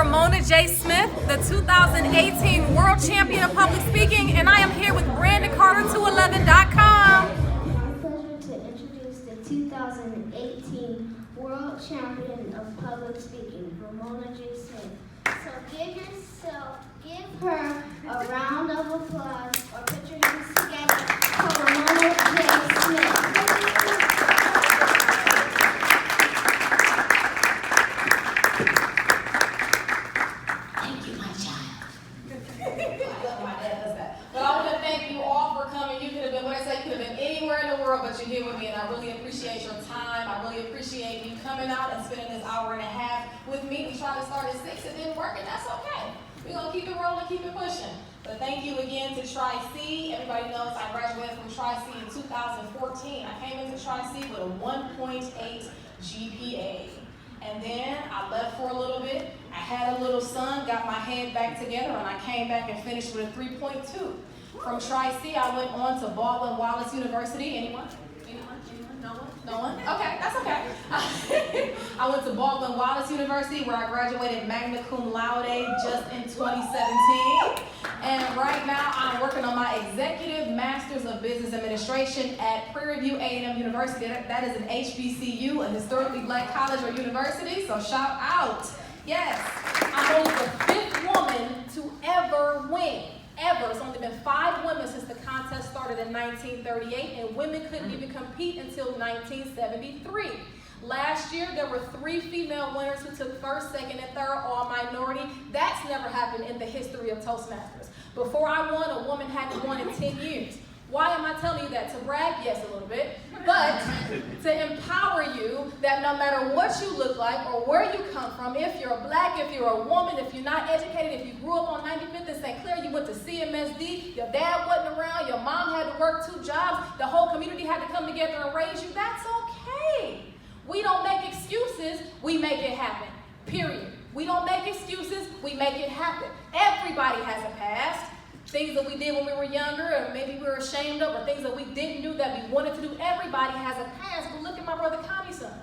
Ramona Smith, the 2018 World Champion of Public Speaking, and I am here with BrandonCarter211.com. It's my pleasure to introduce the 2018 World Champion of Public Speaking, Ramona Smith. So give her a round of applause, or put your hands together for Ramona Smith. But you're here with me, and I really appreciate your time. I really appreciate you coming out and spending this hour and a half with me. We tried to start at 6, it didn't work, and that's okay. We're going to keep it rolling, keep it pushing. But thank you again to Tri-C. Everybody knows I graduated from Tri-C in 2014. I came into Tri-C with a 1.8 GPA. And then I left for a little bit. I had a little son, got my head back together, and I came back and finished with a 3.2. From Tri-C, I went on to Baldwin Wallace University. Anyone? No one? Okay, that's okay. I went to Baldwin Wallace University, where I graduated magna cum laude just in 2017. And right now, I'm working on my Executive Masters of Business Administration at Prairie View A&M University. That is an HBCU, a historically black college or university, so shout out. Yes, I'm only the 5th woman to ever win. Ever. It's only been 5 women since the contest started in 1938, and women couldn't even compete until 1973. Last year, there were 3 female winners who took 1st, 2nd, and 3rd, all minority. That's never happened in the history of Toastmasters. Before I won, a woman hadn't won in 10 years. Why am I telling you that? To brag? Yes, a little bit. But to empower you that no matter what you look like or where you come from, if you're black, if you're a woman, if you're not educated, if you grew up on 95th and St. Clair, you went to CMSD, your dad wasn't around, your mom had to work 2 jobs, the whole community had to come together and raise you, that's okay. We don't make excuses, we make it happen, period. We don't make excuses, we make it happen. Everybody has a past. Things that we did when we were younger, or maybe we were ashamed of, or things that we didn't do that we wanted to do. Everybody has a past. But look at my brother Connie's son.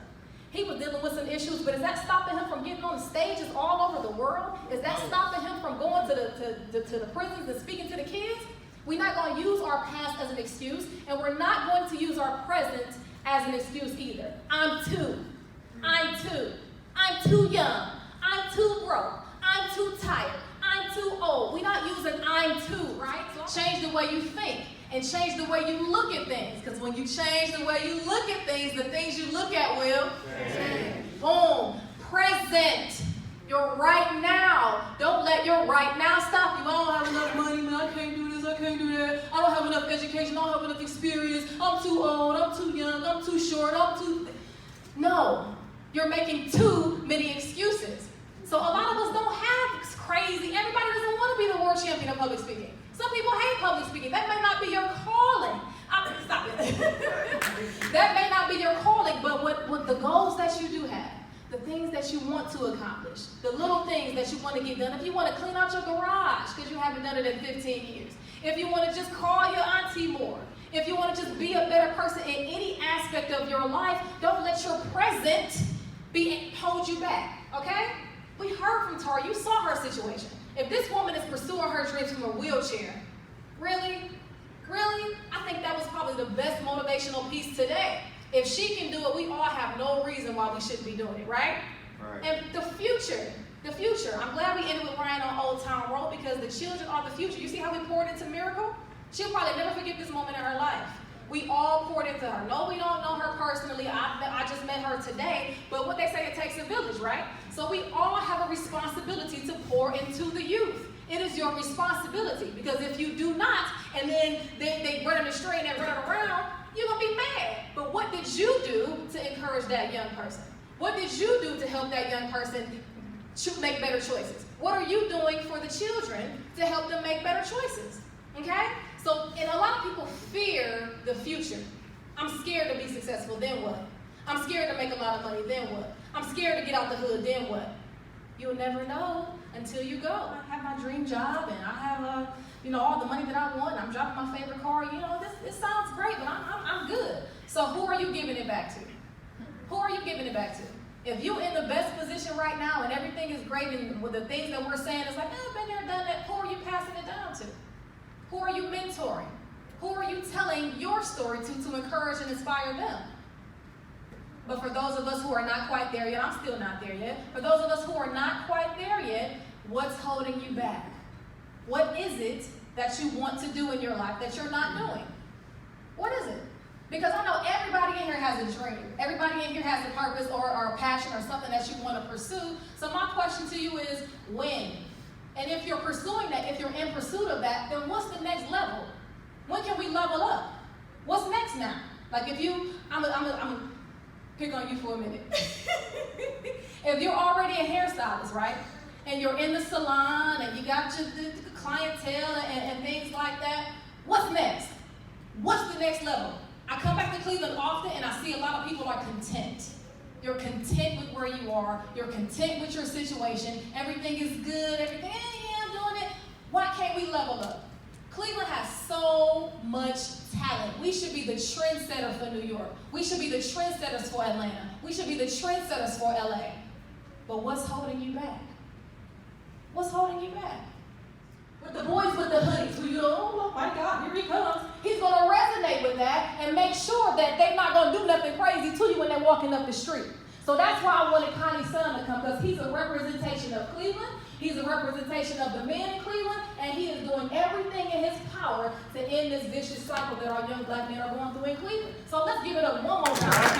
He was dealing with some issues, but is that stopping him from getting on the stages all over the world? Is that stopping him from going to the prisons and speaking to the kids? We're not going to use our past as an excuse, and we're not going to use our present as an excuse either. I'm too young. I'm too broke. I'm too tired. I'm too old. We're not using I'm too, right? Change the way you think and change the way you look at things. Because when you change the way you look at things, the things you look at will change. Boom. Present. Your right now. Don't let your right now stop you. I don't have enough money, man. I can't do this. I can't do that. I don't have enough education. I don't have enough experience. I'm too old. I'm too young. I'm too short. I'm too... No. You're making too many excuses. So a lot of us don't have crazy. Everybody doesn't want to be the world champion of public speaking. Some people hate public speaking. That may not be your calling. Stop it. That may not be your calling, but what the goals that you do have, the things that you want to accomplish, the little things that you want to get done. If you want to clean out your garage because you haven't done it in 15 years. If you want to just call your auntie more. If you want to just be a better person in any aspect of your life, don't let your present hold you back, okay? We heard from Tara, you saw her situation. If this woman is pursuing her dreams from a wheelchair, really? I think that was probably the best motivational piece today. If she can do it, we all have no reason why we shouldn't be doing it, right? And the future, I'm glad we ended with Ryan on Old Town Road because the children are the future. You see how we poured into Miracle? She'll probably never forget this moment in her life. We all poured into her. No, we don't know her personally. I just met her today. But what they say, it takes a village, right? So we all have a responsibility to pour into the youth. It is your responsibility. Because if you do not, and then they run astray and they run around, you're going to be mad. But what did you do to encourage that young person? What did you do to help that young person make better choices? What are you doing for the children to help them make better choices? Okay? So, and a lot of people fear the future. I'm scared to be successful, then what? I'm scared to make a lot of money, then what? I'm scared to get out the hood, then what? You'll never know until you go. I have my dream job, and I have all the money that I want, and I'm driving my favorite car. This sounds great, but I'm good. So who are you giving it back to? Who are you giving it back to? If you're in the best position right now and everything is great and with the things that we're saying is like, oh, I've been there, done that. Who are you passing it down to? Who are you mentoring? Who are you telling your story to encourage and inspire them? But for those of us who are not quite there yet, I'm still not there yet. For those of us who are not quite there yet, what's holding you back? What is it that you want to do in your life that you're not doing? What is it? Because I know everybody in here has a dream. Everybody in here has a purpose or a passion or something that you want to pursue. So my question to you is, when? And if you're pursuing that, if you're in pursuit of that, then what's the next level? When can we level up? What's next now? Like if you, I'm gonna pick on you for a minute. If you're already a hairstylist, right? And you're in the salon and you got your the clientele and things like that, what's next? What's the next level? I come back to Cleveland often and I see a lot of people are content. You're content with where you are. You're content with your situation. Everything is good. Everything, yeah, I'm doing it. Why can't we level up? Cleveland has so much talent. We should be the trendsetter for New York. We should be the trendsetters for Atlanta. We should be the trendsetters for LA. But what's holding you back? What's holding you back? With the boys with the hoodies, who you go, oh my God, here he comes. He's going to resonate with that and make sure that they're not going to do nothing crazy to you when they're walking up the street. So that's why I wanted Connie's son to come, because he's a representation of Cleveland. He's a representation of the men in Cleveland, and he is doing everything in his power to end this vicious cycle that our young black men are going through in Cleveland. So let's give it up one more time.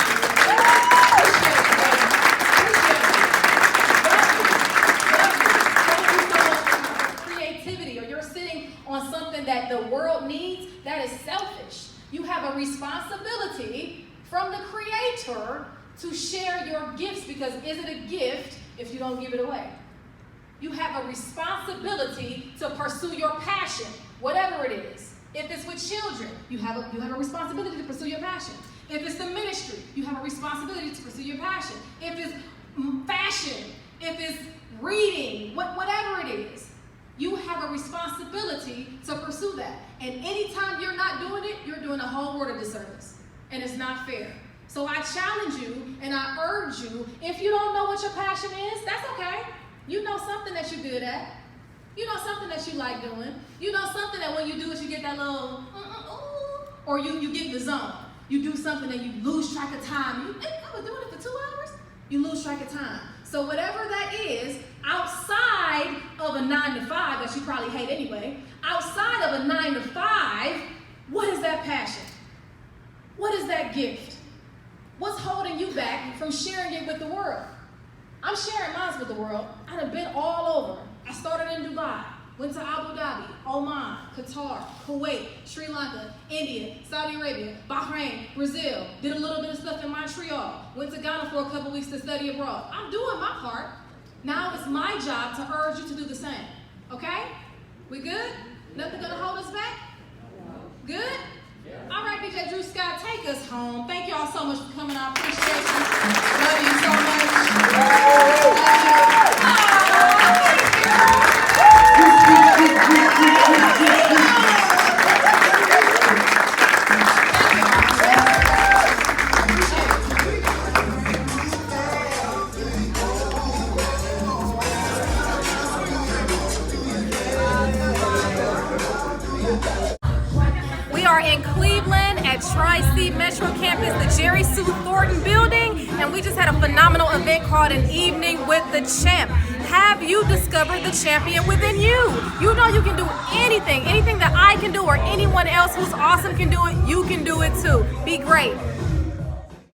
Creativity, or you're sitting on something that the world needs, that is selfish. You have a responsibility from the Creator to share your gifts, because is it a gift if you don't give it away? You have a responsibility to pursue your passion, whatever it is. If it's with children, you have a responsibility to pursue your passion. If it's the ministry, you have a responsibility to pursue your passion. If it's fashion, if it's reading, whatever it is, you have a responsibility to pursue that. And anytime you're not doing it, you're doing a whole world a disservice. And it's not fair. So I challenge you and I urge you, if you don't know what your passion is, that's okay. You know something that you're good at. You know something that you like doing. You know something that when you do it, you get that little, or you get in the zone. You do something and you lose track of time. I was doing it for 2 hours. You lose track of time. So whatever that is, outside of a 9 to 5, that you probably hate anyway, outside of a 9 to 5, what is that passion? What is that gift? What's holding you back from sharing it with the world? I'm sharing mine with the world. I done been all over. I started in Dubai, went to Abu Dhabi, Oman, Qatar, Kuwait, Sri Lanka, India, Saudi Arabia, Bahrain, Brazil, did a little bit of stuff in Montreal, went to Ghana for a couple weeks to study abroad. I'm doing my part. Now it's my job to urge you to do the same. Okay? We good? Nothing gonna hold us back? Good? All right, DJ Drew Scott, take us home. Thank you all so much for coming. I appreciate you. Love you so much. We are in Cleveland at Tri-C Metro Campus, the Jerry Sue Thornton building, and we just had a phenomenal event called An Evening with the Champ. Have you discovered the champion within you? You know you can do anything that I can do or anyone else who's awesome can do it, you can do it too. Be great.